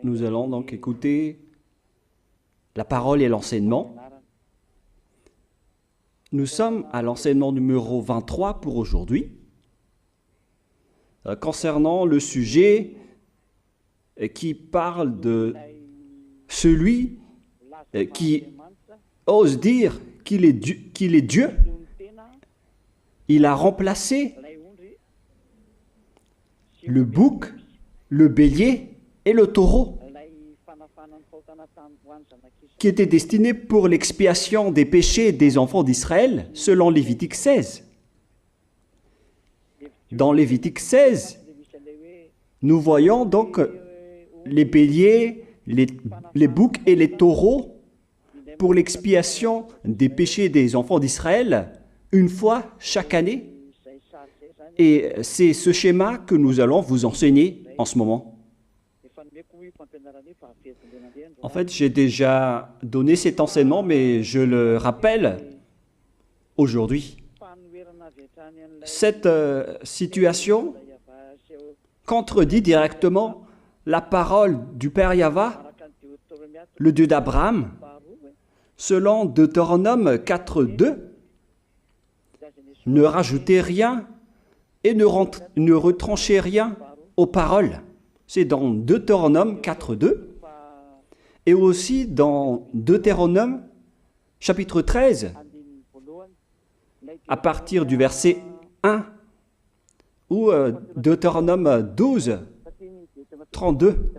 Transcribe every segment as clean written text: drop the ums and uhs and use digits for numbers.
Nous allons donc écouter la parole et l'enseignement. Nous sommes à l'enseignement numéro 23 pour aujourd'hui, concernant le sujet qui parle de celui qui ose dire qu'il est Dieu. Il a remplacé le bouc, le bélier et le taureau, qui étaient destinés pour l'expiation des péchés des enfants d'Israël, selon Lévitique 16. Dans Lévitique 16, nous voyons donc les béliers, les boucs et les taureaux pour l'expiation des péchés des enfants d'Israël, une fois chaque année. Et c'est ce schéma que nous allons vous enseigner en ce moment. En fait, j'ai déjà donné cet enseignement, mais je le rappelle aujourd'hui. Cette situation contredit directement la parole du Père Yahva, le Dieu d'Abraham, selon Deutéronome 4.2. Ne rajoutez rien et ne retranchez rien aux paroles. C'est dans Deutéronome 4.2 et aussi dans Deutéronome chapitre 13, à partir du verset 1, ou Deutéronome 12, 32.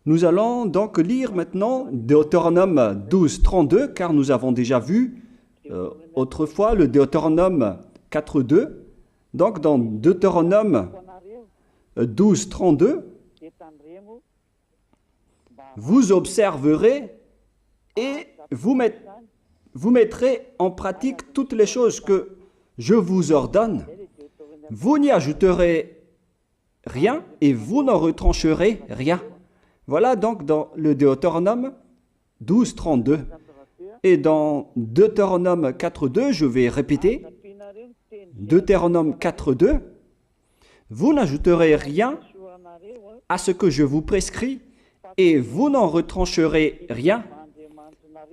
Nous allons donc lire maintenant Deutéronome 12, 32, car nous avons déjà vu autrefois le Deutéronome 4.2. Donc dans Deutéronome 12, 32, vous observerez et vous mettrez en pratique toutes les choses que je vous ordonne. Vous n'y ajouterez rien et vous n'en retrancherez rien. Voilà donc dans le Deutéronome 12, 32. Et dans Deutéronome 4.2, je vais répéter, Deutéronome 4.2, vous n'ajouterez rien à ce que je vous prescris et vous n'en retrancherez rien,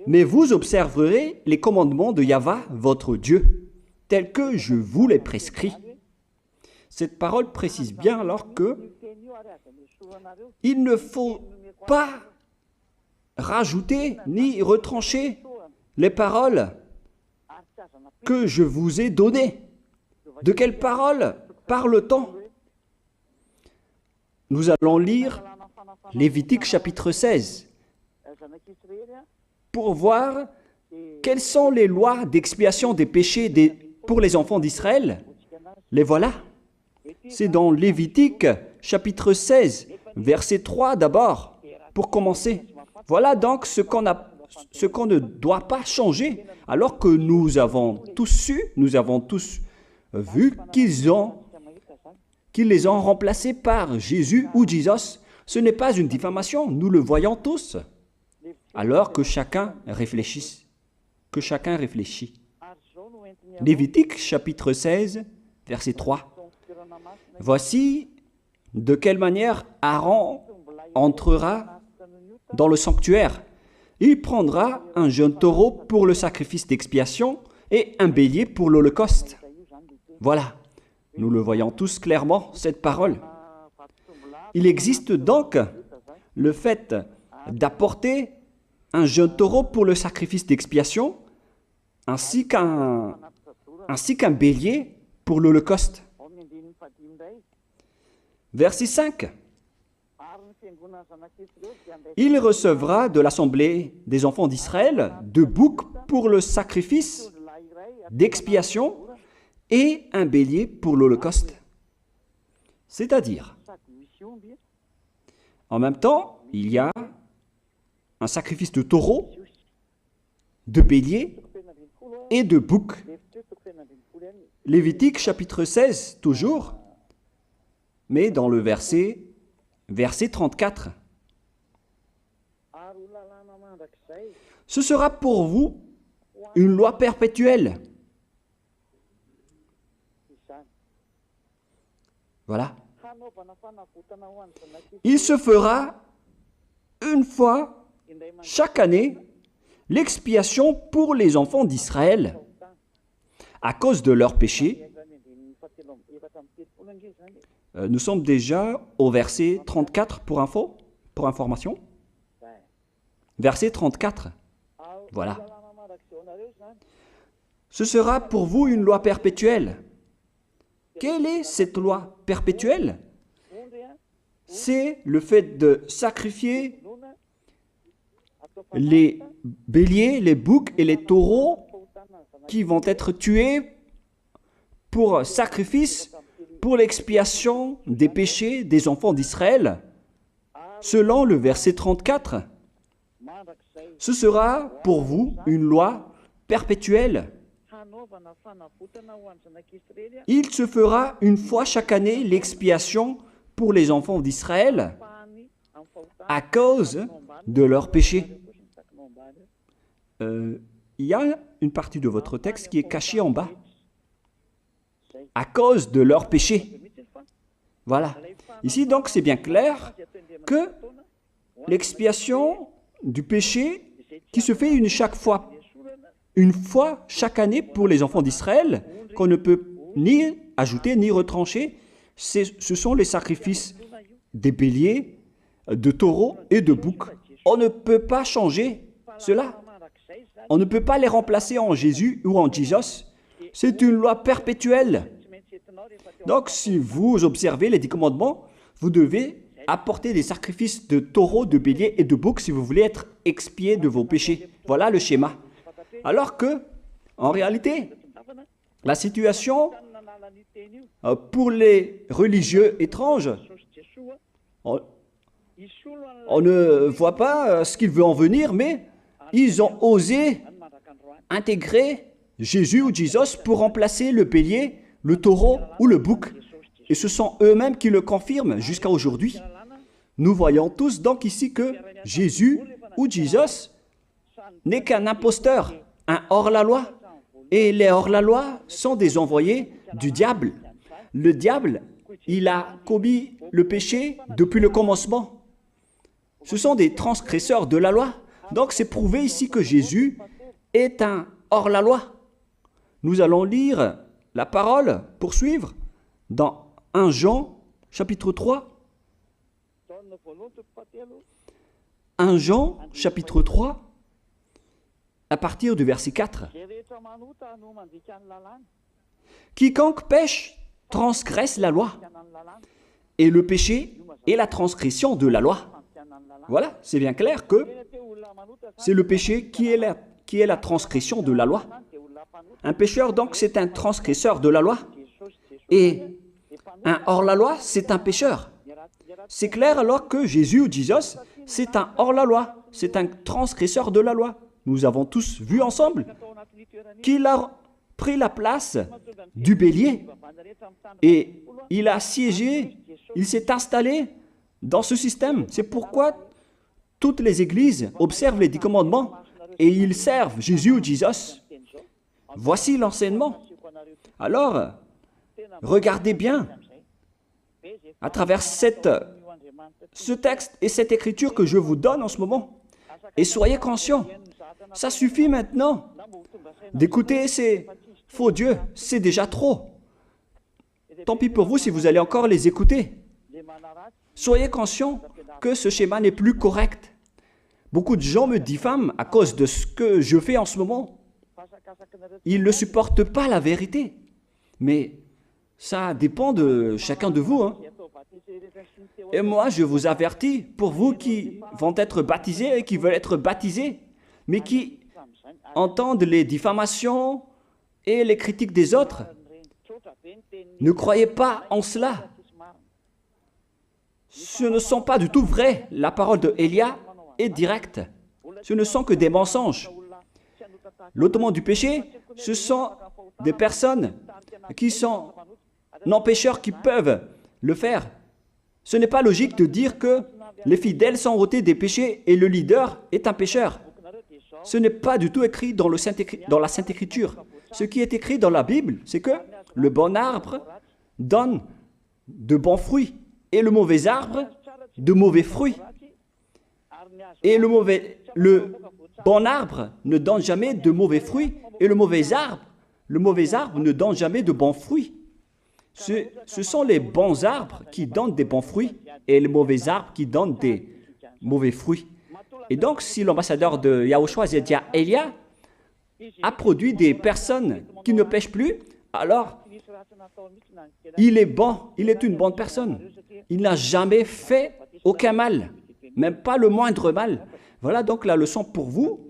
mais vous observerez les commandements de Yahva, votre Dieu, tels que je vous les prescris. Cette parole précise bien alors que il ne faut pas rajouter ni retrancher les paroles que je vous ai données. De quelles paroles parle-t-on? Nous allons lire Lévitique chapitre 16 pour voir quelles sont les lois d'expiation des péchés pour les enfants d'Israël. Les voilà. C'est dans Lévitique chapitre 16, verset 3 d'abord, pour commencer. Voilà donc ce qu'on ne doit pas changer, alors que nous avons tous su, nous avons tous vu qu'ils les ont remplacés par Jésus ou Jesus. Ce n'est pas une diffamation, nous le voyons tous. Alors que chacun réfléchisse, Lévitique chapitre 16, verset 3. Voici de quelle manière Aaron entrera dans le sanctuaire. Il prendra un jeune taureau pour le sacrifice d'expiation et un bélier pour l'holocauste. Voilà, nous le voyons tous clairement, cette parole. Il existe donc le fait d'apporter un jeune taureau pour le sacrifice d'expiation, ainsi qu'un bélier pour l'holocauste. Verset 5. Il recevra de l'assemblée des enfants d'Israël 2 boucs pour le sacrifice d'expiation et un bélier pour l'holocauste. C'est-à-dire, en même temps, il y a un sacrifice de taureau, de bélier et de bouc. Lévitique chapitre 16, toujours, mais dans le verset 34. Ce sera pour vous une loi perpétuelle. Voilà. Il se fera une fois chaque année l'expiation pour les enfants d'Israël à cause de leurs péchés. Nous sommes déjà au verset 34 pour information. Verset 34. Voilà. Ce sera pour vous une loi perpétuelle. Quelle est cette loi perpétuelle? C'est le fait de sacrifier les béliers, les boucs et les taureaux qui vont être tués pour sacrifice, pour l'expiation des péchés des enfants d'Israël. Selon le verset 34, ce sera pour vous une loi perpétuelle. Il se fera une fois chaque année l'expiation pour les enfants d'Israël à cause de leurs péchés. Il y a une partie de votre texte qui est cachée en bas. À cause de leurs péchés. Voilà. Ici, donc, c'est bien clair que l'expiation du péché qui se fait une fois chaque année pour les enfants d'Israël, qu'on ne peut ni ajouter ni retrancher, ce sont les sacrifices des béliers, de taureaux et de boucs. On ne peut pas changer cela. On ne peut pas les remplacer en Jésus ou en Jesus. C'est une loi perpétuelle. Donc, si vous observez les 10 commandements, vous devez apporter des sacrifices de taureaux, de béliers et de boucs si vous voulez être expié de vos péchés. Voilà le schéma. Alors que, en réalité, la situation pour les religieux étranges, on ne voit pas ce qu'il veut en venir, mais ils ont osé intégrer Jésus ou Jesus pour remplacer le bélier, le taureau ou le bouc. Et ce sont eux-mêmes qui le confirment jusqu'à aujourd'hui. Nous voyons tous donc ici que Jésus ou Jesus n'est qu'un imposteur, un hors-la-loi. Et les hors-la-loi sont des envoyés du diable. Le diable, il a commis le péché depuis le commencement. Ce sont des transgresseurs de la loi. Donc c'est prouvé ici que Jésus est un hors-la-loi. Nous allons lire la parole, poursuivre, dans 1 Jean, chapitre 3. 1 Jean, chapitre 3, à partir du verset 4. Quiconque pêche transgresse la loi, et le péché est la transgression de la loi. Voilà, c'est bien clair que c'est le péché qui est la transgression de la loi. Un pécheur, donc, c'est un transgresseur de la loi. Et un hors-la-loi, c'est un pécheur. C'est clair alors que Jésus ou Jesus, c'est un hors-la-loi, c'est un transgresseur de la loi. Nous avons tous vu ensemble qu'il a pris la place du bélier et il a siégé, il s'est installé dans ce système. C'est pourquoi toutes les églises observent les 10 commandements et ils servent Jésus ou Jesus. Voici l'enseignement. Alors, regardez bien à travers ce texte et cette écriture que je vous donne en ce moment. Et soyez conscients, ça suffit maintenant d'écouter ces faux dieux, c'est déjà trop. Tant pis pour vous si vous allez encore les écouter. Soyez conscients que ce schéma n'est plus correct. Beaucoup de gens me diffament à cause de ce que je fais en ce moment. Ils ne supportent pas la vérité. Mais ça dépend de chacun de vous. Et moi, je vous avertis, pour vous qui vont être baptisés et qui veulent être baptisés, mais qui entendent les diffamations et les critiques des autres, ne croyez pas en cela. Ce ne sont pas du tout vrai. La parole de Élia est directe. Ce ne sont que des mensonges. L'ôtement du péché, ce sont des personnes qui sont non-pécheurs qui peuvent le faire. Ce n'est pas logique de dire que les fidèles sont ôtés des péchés et le leader est un pécheur. Ce n'est pas du tout écrit dans la Sainte Écriture. Ce qui est écrit dans la Bible, c'est que le bon arbre donne de bons fruits et le mauvais arbre de mauvais fruits. Et le bon arbre ne donne jamais de mauvais fruits, et le mauvais arbre ne donne jamais de bons fruits. Ce sont les bons arbres qui donnent des bons fruits, et les mauvais arbres qui donnent des mauvais fruits. Et donc, si l'ambassadeur de Yahushua, Zedia Elia, a produit des personnes qui ne pêchent plus, alors il est bon, il est une bonne personne. Il n'a jamais fait aucun mal, même pas le moindre mal. Voilà donc la leçon pour vous,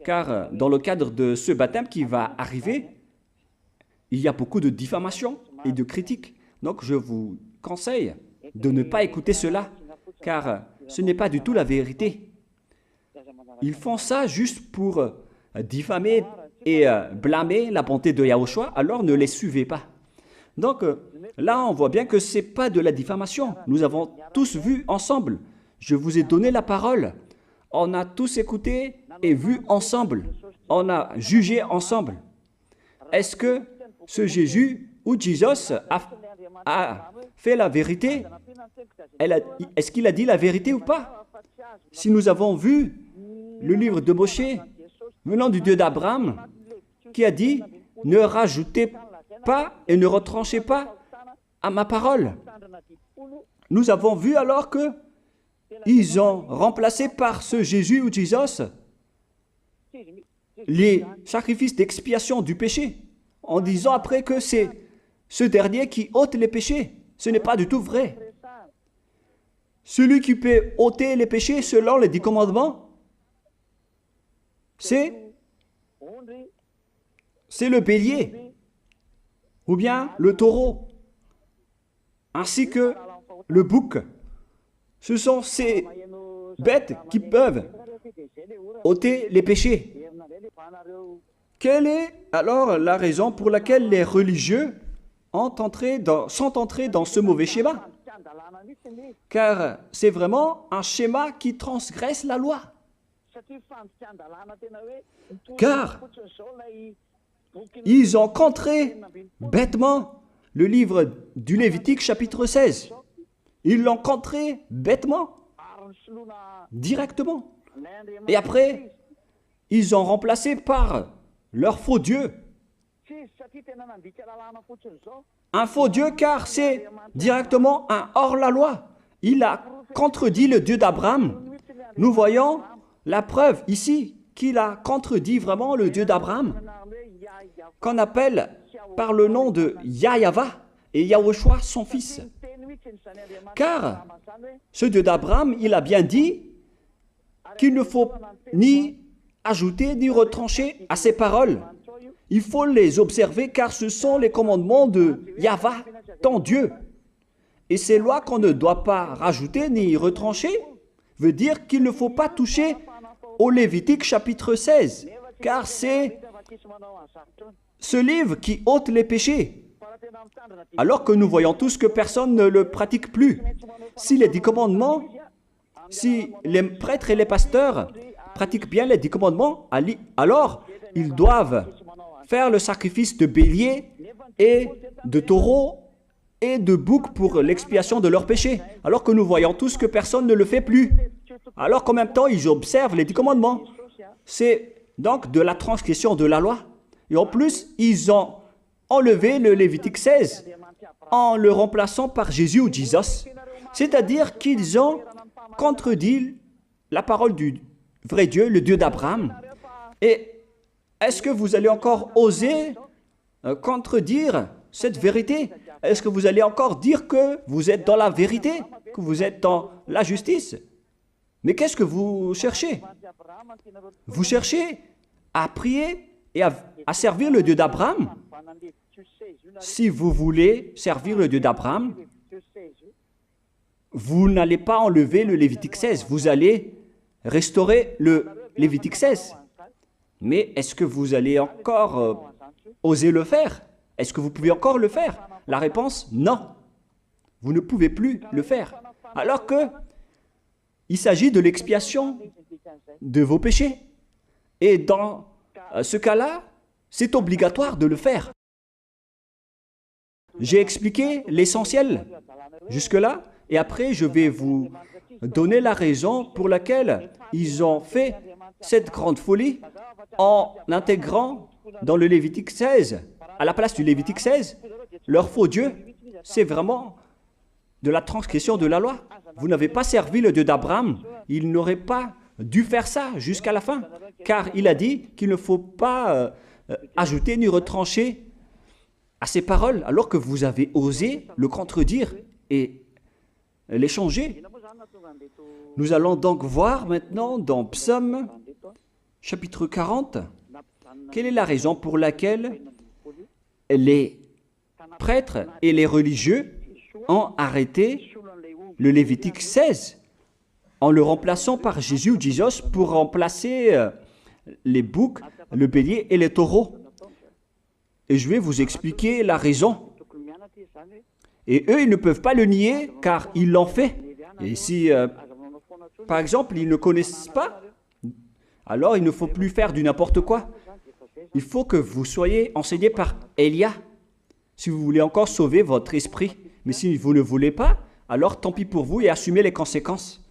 car dans le cadre de ce baptême qui va arriver, il y a beaucoup de diffamation et de critiques. Donc je vous conseille de ne pas écouter cela, car ce n'est pas du tout la vérité. Ils font ça juste pour diffamer et blâmer la bonté de Yahushua, alors ne les suivez pas. Donc là, on voit bien que ce n'est pas de la diffamation. Nous avons tous vu ensemble. Je vous ai donné la parole. On a tous écouté et vu ensemble. On a jugé ensemble. Est-ce que ce Jésus ou Jésus a fait la vérité? Est-ce qu'il a dit la vérité ou pas? Si nous avons vu le livre de Moshe, venant du Dieu d'Abraham, qui a dit « Ne rajoutez pas et ne retranchez pas à ma parole ». Nous avons vu alors que ils ont remplacé par ce Jésus ou Jésus les sacrifices d'expiation du péché, en disant après que c'est ce dernier qui ôte les péchés. Ce n'est pas du tout vrai. Celui qui peut ôter les péchés selon les 10 commandements, c'est le bélier, ou bien le taureau, ainsi que le bouc. Ce sont ces bêtes qui peuvent ôter les péchés. Quelle est alors la raison pour laquelle les religieux sont entrés dans ce mauvais schéma? Car c'est vraiment un schéma qui transgresse la loi. Car ils ont contré bêtement le livre du Lévitique chapitre 16. Ils l'ont contré bêtement, directement. Et après, ils ont remplacé par leur faux Dieu. Un faux Dieu car c'est directement un hors-la-loi. Il a contredit le Dieu d'Abraham. Nous voyons la preuve ici qu'il a contredit vraiment le Dieu d'Abraham, qu'on appelle par le nom de Yahava et Yahushua son fils. Car ce Dieu d'Abraham, il a bien dit qu'il ne faut ni ajouter ni retrancher à ses paroles. Il faut les observer car ce sont les commandements de Yahva, ton Dieu. Et ces lois qu'on ne doit pas rajouter ni retrancher veut dire qu'il ne faut pas toucher au Lévitique chapitre 16, car c'est ce livre qui ôte les péchés. Alors que nous voyons tous que personne ne le pratique plus. Si les 10 commandements, si les prêtres et les pasteurs pratiquent bien les 10 commandements, alors ils doivent faire le sacrifice de bélier et de taureau et de bouc pour l'expiation de leurs péchés. Alors que nous voyons tous que personne ne le fait plus. Alors qu'en même temps, ils observent les 10 commandements. C'est donc de la transgression de la loi. Et en plus, ils ont enlevé le Lévitique 16 en le remplaçant par Jésus ou Jésus. C'est-à-dire qu'ils ont contredit la parole du vrai Dieu, le Dieu d'Abraham. Et est-ce que vous allez encore oser contredire cette vérité? Est-ce que vous allez encore dire que vous êtes dans la vérité, que vous êtes dans la justice? Mais qu'est-ce que vous cherchez? Vous cherchez à prier et à servir le Dieu d'Abraham. Si vous voulez servir le Dieu d'Abraham, vous n'allez pas enlever le Lévitique 16, vous allez restaurer le Lévitique 16. Mais est-ce que vous allez encore oser le faire? Est-ce que vous pouvez encore le faire? La réponse, non. Vous ne pouvez plus le faire. Alors que il s'agit de l'expiation de vos péchés. Et dans ce cas-là, c'est obligatoire de le faire. J'ai expliqué l'essentiel jusque-là, et après je vais vous donner la raison pour laquelle ils ont fait cette grande folie en intégrant dans le Lévitique 16, à la place du Lévitique 16, leur faux Dieu. C'est vraiment de la transgression de la loi. Vous n'avez pas servi le Dieu d'Abraham. Il n'aurait pas dû faire ça jusqu'à la fin, car il a dit qu'il ne faut pas ajouter ni retrancher à ses paroles, alors que vous avez osé le contredire et les changer. Nous allons donc voir maintenant dans Psaume chapitre 40, quelle est la raison pour laquelle les prêtres et les religieux ont arrêté le Lévitique 16 en le remplaçant par Jésus ou Jesus pour remplacer les boucs, le bélier et les taureaux. Et je vais vous expliquer la raison. Et eux, ils ne peuvent pas le nier car ils l'ont fait. Et si, par exemple, ils ne connaissent pas, alors il ne faut plus faire du n'importe quoi. Il faut que vous soyez enseigné par Élia, si vous voulez encore sauver votre esprit. Mais si vous ne voulez pas, alors tant pis pour vous et assumez les conséquences.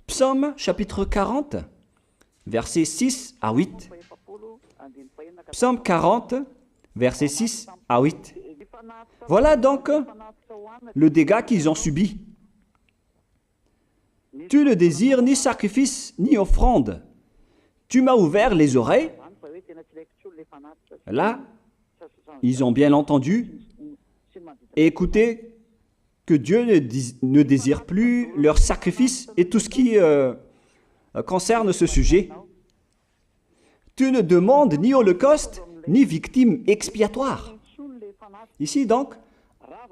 Psaume chapitre 40, versets 6 à 8. Psaume 40, versets 6 à 8. Voilà donc le dégât qu'ils ont subi. Tu ne désires ni sacrifice ni offrande. Tu m'as ouvert les oreilles. Là, ils ont bien entendu et écouté que Dieu ne désire plus leur sacrifice et tout ce qui concerne ce sujet. Tu ne demandes ni holocauste, ni victime expiatoire. Ici donc,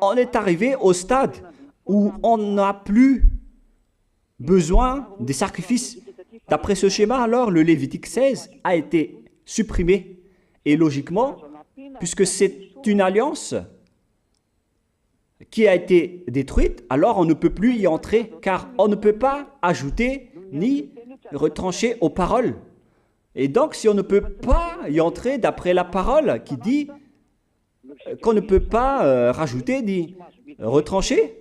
on est arrivé au stade où on n'a plus besoin des sacrifices. D'après ce schéma, alors, le Lévitique 16 a été supprimé. Et logiquement, puisque c'est une alliance qui a été détruite, alors on ne peut plus y entrer, car on ne peut pas ajouter ni retrancher aux paroles. Et donc, si on ne peut pas y entrer d'après la parole qui dit qu'on ne peut pas rajouter ni retrancher,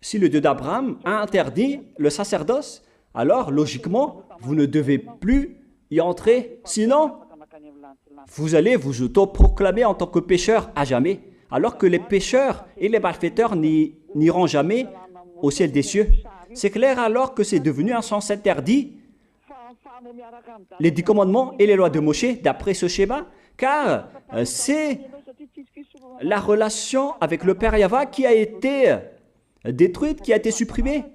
si le Dieu d'Abraham a interdit le sacerdoce, alors logiquement, vous ne devez plus y entrer. Sinon, vous allez vous autoproclamer en tant que pécheur à jamais, alors que les pécheurs et les malfaiteurs n'iront jamais au ciel des cieux. C'est clair alors que c'est devenu un sens interdit, les 10 commandements et les lois de Moïse d'après ce schéma, car c'est la relation avec le Père Yahva qui a été détruite, qui a été supprimée,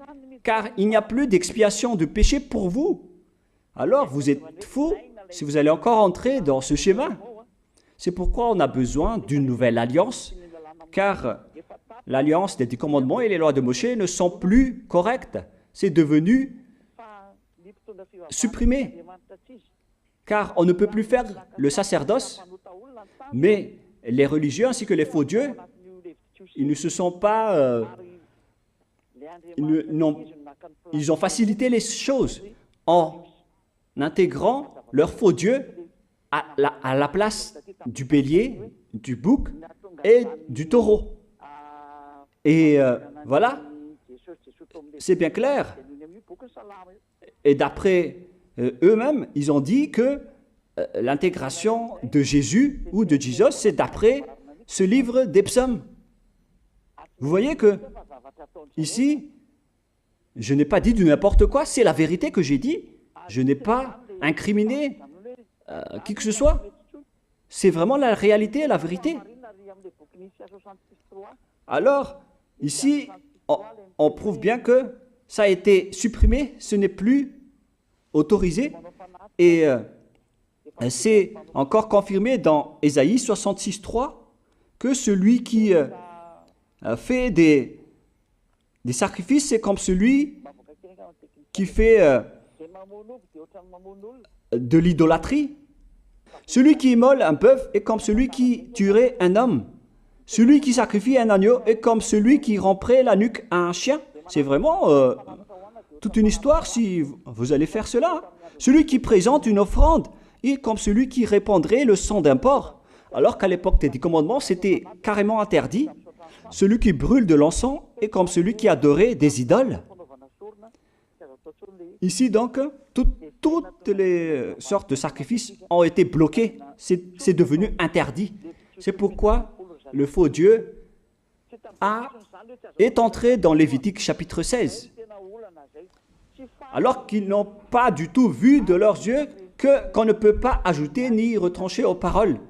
car il n'y a plus d'expiation de péché pour vous. Alors vous êtes fous si vous allez encore entrer dans ce schéma. C'est pourquoi on a besoin d'une nouvelle alliance, car l'alliance des 10 commandements et les lois de Moïse ne sont plus correctes. C'est devenu supprimé, car on ne peut plus faire le sacerdoce, mais les religieux ainsi que les faux dieux, ils ne se sont pas... ils ont facilité les choses en intégrant leur faux dieu à la place du bélier, du bouc et du taureau. Et voilà, c'est bien clair. Et d'après eux-mêmes, ils ont dit que l'intégration de Jésus ou de Jesus, c'est d'après ce livre des psaumes. Vous voyez que ici, je n'ai pas dit du n'importe quoi, c'est la vérité que j'ai dit. Je n'ai pas incriminé qui que ce soit. C'est vraiment la réalité et la vérité. Alors, ici, on prouve bien que ça a été supprimé, ce n'est plus autorisé. Et c'est encore confirmé dans Ésaïe 66.3 que celui qui fait des sacrifices, c'est comme celui qui fait de l'idolâtrie. Celui qui immole un bœuf est comme celui qui tuerait un homme. Celui qui sacrifie un agneau est comme celui qui romperait la nuque à un chien. C'est vraiment toute une histoire si vous allez faire cela. Celui qui présente une offrande est comme celui qui répandrait le sang d'un porc. Alors qu'à l'époque des 10 commandements, c'était carrément interdit. Celui qui brûle de l'encens est comme celui qui adorait des idoles. Ici donc, toutes les sortes de sacrifices ont été bloqués. C'est devenu interdit. C'est pourquoi le faux Dieu est entré dans Lévitique chapitre 16. Alors qu'ils n'ont pas du tout vu de leurs yeux qu'on ne peut pas ajouter ni retrancher aux paroles.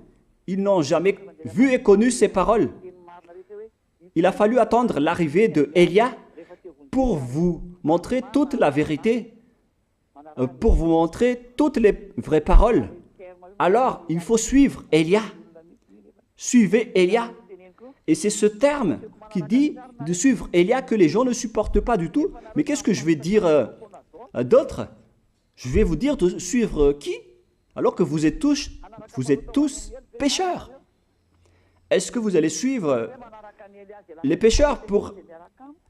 Ils n'ont jamais vu et connu ces paroles. Il a fallu attendre l'arrivée de Élia pour vous montrer toute la vérité, pour vous montrer toutes les vraies paroles. Alors, il faut suivre Élia. Suivez Élia. Et c'est ce terme qui dit de suivre Élia que les gens ne supportent pas du tout. Mais qu'est-ce que je vais dire d'autre? Je vais vous dire de suivre qui? Alors que vous êtes tous pécheurs. Est-ce que vous allez suivre les pécheurs pour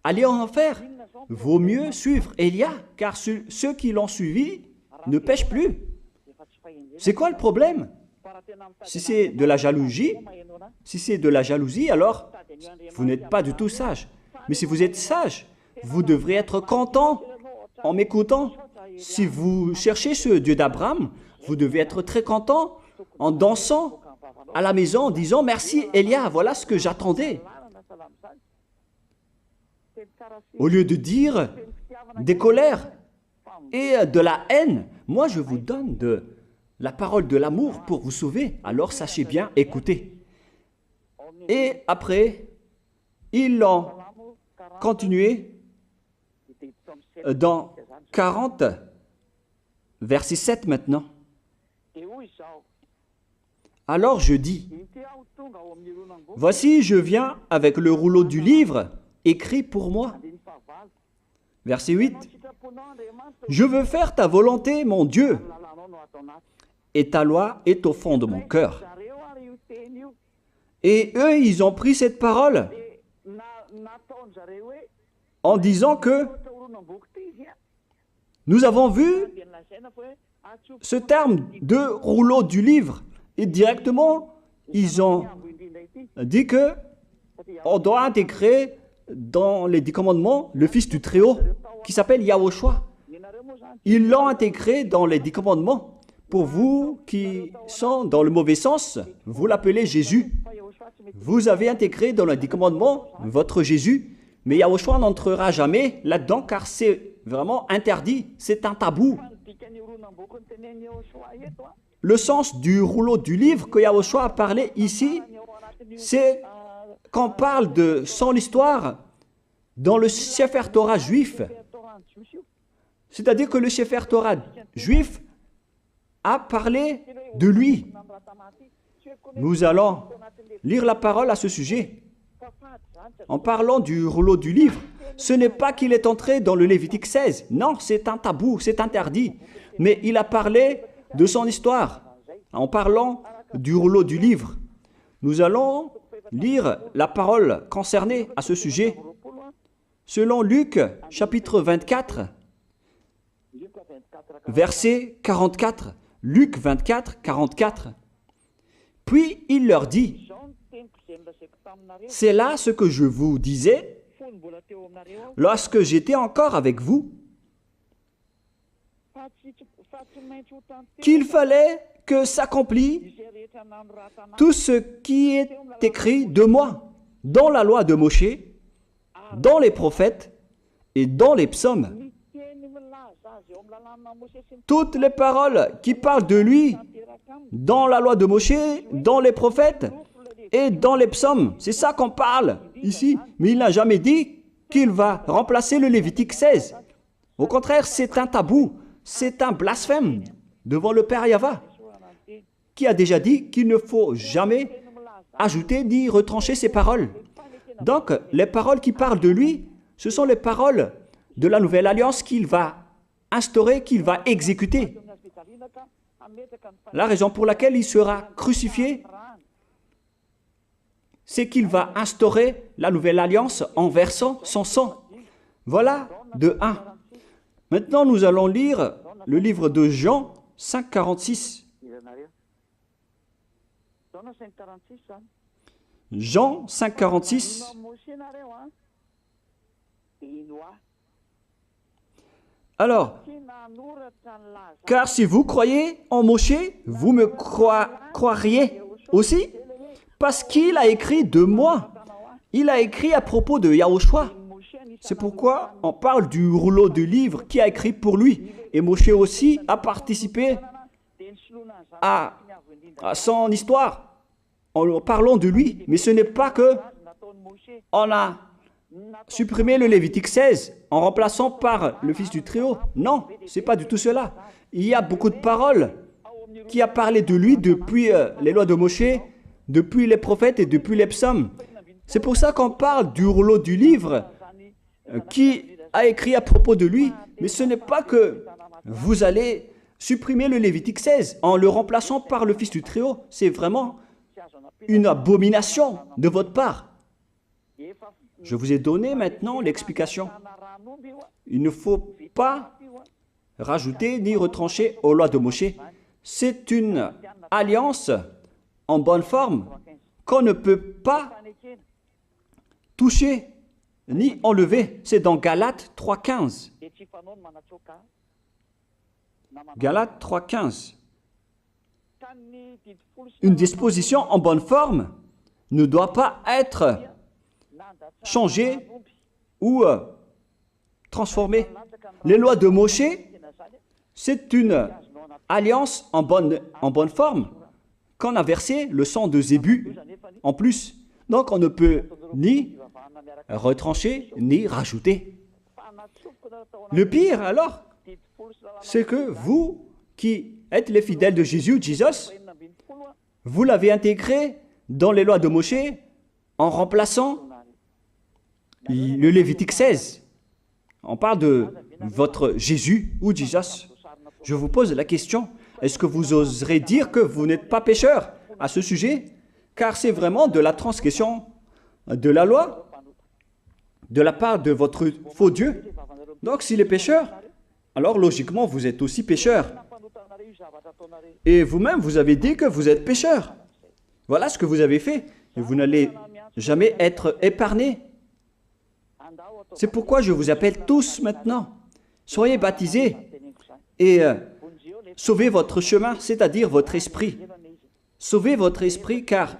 aller en enfer? Vaut mieux suivre Élia, car ceux qui l'ont suivi ne pêchent plus. C'est quoi le problème? Si c'est de la jalousie, alors vous n'êtes pas du tout sage. Mais si vous êtes sage, vous devrez être content en m'écoutant. Si vous cherchez ce Dieu d'Abraham, vous devez être très content en dansant à la maison en disant « Merci Élia, voilà ce que j'attendais ». Au lieu de dire des colères et de la haine, moi je vous donne de la parole de l'amour pour vous sauver. Alors sachez bien écouter. Et après, ils l'ont continué dans 40, verset 7 maintenant. Alors je dis, voici je viens avec le rouleau du livre écrit pour moi. Verset 8, je veux faire ta volonté, mon Dieu, et ta loi est au fond de mon cœur. Et eux, ils ont pris cette parole en disant que nous avons vu ce terme de rouleau du livre. Et directement, ils ont dit que on doit intégrer dans les 10 commandements le Fils du Très-Haut qui s'appelle Yahushua. Ils l'ont intégré dans les 10 commandements. Pour vous qui sont dans le mauvais sens, vous l'appelez Jésus. Vous avez intégré dans les 10 commandements votre Jésus, mais Yahushua n'entrera jamais là-dedans car c'est vraiment interdit, c'est un tabou. Le sens du rouleau du livre que Yahushua a parlé ici, c'est qu'on parle de son histoire dans le Sefer Torah juif. C'est-à-dire que le Sefer Torah juif a parlé de lui. Nous allons lire la parole à ce sujet. En parlant du rouleau du livre, ce n'est pas qu'il est entré dans le Lévitique 16. Non, c'est un tabou, c'est interdit. Mais il a parlé de son histoire. En parlant du rouleau du livre, nous allons lire la parole concernée à ce sujet. Selon Luc, chapitre 24, verset 44. Luc 24, 44. Puis il leur dit, « C'est là ce que je vous disais lorsque j'étais encore avec vous, qu'il fallait que s'accomplisse tout ce qui est écrit de moi dans la loi de Moïse, dans les prophètes et dans les psaumes. » Toutes les paroles qui parlent de lui dans la loi de Moïse, dans les prophètes et dans les psaumes. C'est ça qu'on parle ici. Mais il n'a jamais dit qu'il va remplacer le Lévitique 16. Au contraire, c'est un tabou. C'est un blasphème devant le Père Yahva, qui a déjà dit qu'il ne faut jamais ajouter ni retrancher ses paroles. Donc, les paroles qui parlent de lui, ce sont les paroles de la nouvelle alliance qu'il va instaurer, qu'il va exécuter. La raison pour laquelle il sera crucifié, c'est qu'il va instaurer la nouvelle alliance en versant son sang. Voilà de 1. Maintenant, nous allons lire le livre de Jean 5, 46. Jean 5, 46. Alors, car si vous croyez en Moshe, vous me croiriez aussi, parce qu'il a écrit de moi. Il a écrit à propos de Yahushua. C'est pourquoi on parle du rouleau de livre qui a écrit pour lui. Et Moshe aussi a participé à son histoire en parlant de lui. Mais ce n'est pas que on a supprimé le Lévitique 16 en remplaçant par le fils du Très-Haut. Non, ce n'est pas du tout cela. Il y a beaucoup de paroles qui a parlé de lui depuis les lois de Moshe, depuis les prophètes et depuis les psaumes. C'est pour ça qu'on parle du rouleau du livre qui a écrit à propos de lui. Mais ce n'est pas que vous allez supprimer le Lévitique 16 en le remplaçant par le fils du Très-Haut. C'est vraiment une abomination de votre part. Je vous ai donné maintenant l'explication. Il ne faut pas rajouter ni retrancher aux lois de Moshe. C'est une alliance en bonne forme qu'on ne peut pas toucher ni enlever. C'est dans Galates 3,15. Galates 3,15. Une disposition en bonne forme ne doit pas être changée ou transformée. Les lois de Moshe, c'est une alliance en bonne forme qu'on a versé le sang de Zébu en plus. Donc on ne peut ni retrancher ni rajouter. Le pire alors, c'est que vous qui êtes les fidèles de Jésus, vous l'avez intégré dans les lois de Moshe en remplaçant le Lévitique 16. On parle de votre Jésus ou Jesus. Je vous pose la question, est-ce que vous oserez dire que vous n'êtes pas pécheur à ce sujet? Car c'est vraiment de la transgression de la loi de la part de votre faux Dieu. Donc s'il est pécheur, alors logiquement vous êtes aussi pécheur. Et vous-même, vous avez dit que vous êtes pécheur. Voilà ce que vous avez fait. Et vous n'allez jamais être épargné. C'est pourquoi je vous appelle tous maintenant. Soyez baptisés et sauvez votre chemin, c'est-à-dire votre esprit. Sauvez votre esprit car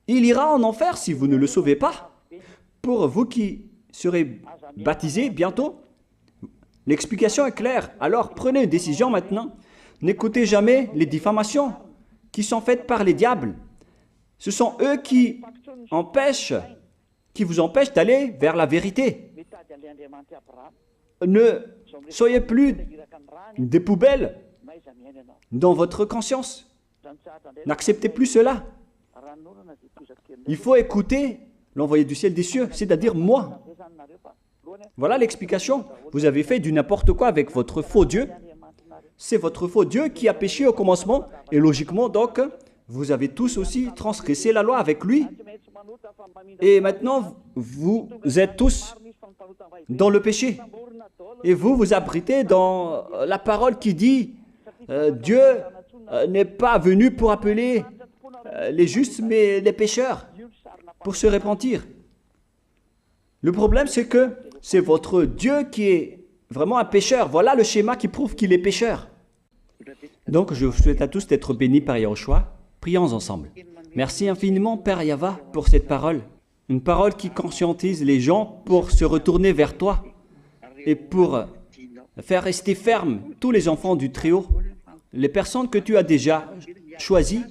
il ira en enfer si vous ne le sauvez pas. Pour vous qui serez baptisés bientôt, l'explication est claire. Alors prenez une décision maintenant. N'écoutez jamais les diffamations qui sont faites par les diables. Ce sont eux qui vous empêchent d'aller vers la vérité. Ne soyez plus des poubelles dans votre conscience. N'acceptez plus cela. Il faut écouter l'envoyé du ciel des cieux, c'est-à-dire moi. Voilà l'explication. Vous avez fait du n'importe quoi avec votre faux Dieu. C'est votre faux Dieu qui a péché au commencement. Et logiquement, donc, vous avez tous aussi transgressé la loi avec lui. Et maintenant, vous êtes tous dans le péché. Et vous vous abritez dans la parole qui dit Dieu n'est pas venu pour appeler les justes, mais les pécheurs, pour se repentir. Le problème, c'est que c'est votre Dieu qui est vraiment un pécheur. Voilà le schéma qui prouve qu'il est pécheur. Donc, je vous souhaite à tous d'être bénis par Yahushua. Prions ensemble. Merci infiniment, Père Yahva, pour cette parole. Une parole qui conscientise les gens pour se retourner vers toi et pour faire rester fermes tous les enfants du Très-Haut, les personnes que tu as déjà choisies,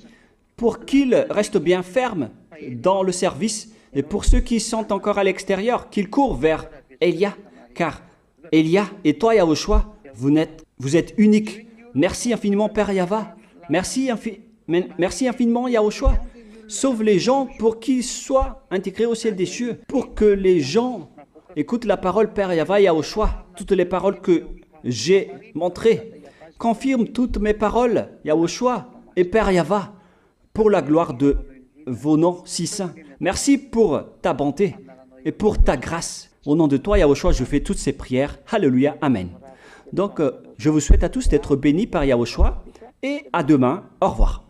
pour qu'ils restent bien fermes dans le service, et pour ceux qui sont encore à l'extérieur, qu'ils courent vers Elia, car Elia et toi, Yahushua, vous êtes uniques. Merci infiniment, Père Yahva. Merci infiniment, Yahushua. Sauve les gens pour qu'ils soient intégrés au ciel des cieux, pour que les gens écoutent la parole, Père Yahva, Yahushua, toutes les paroles que j'ai montrées. Confirme toutes mes paroles, Yahushua et Père Yahva, pour la gloire de vos noms si saints. Merci pour ta bonté et pour ta grâce. Au nom de toi, Yahushua, je fais toutes ces prières. Alléluia, Amen. Donc, je vous souhaite à tous d'être bénis par Yahushua et à demain. Au revoir.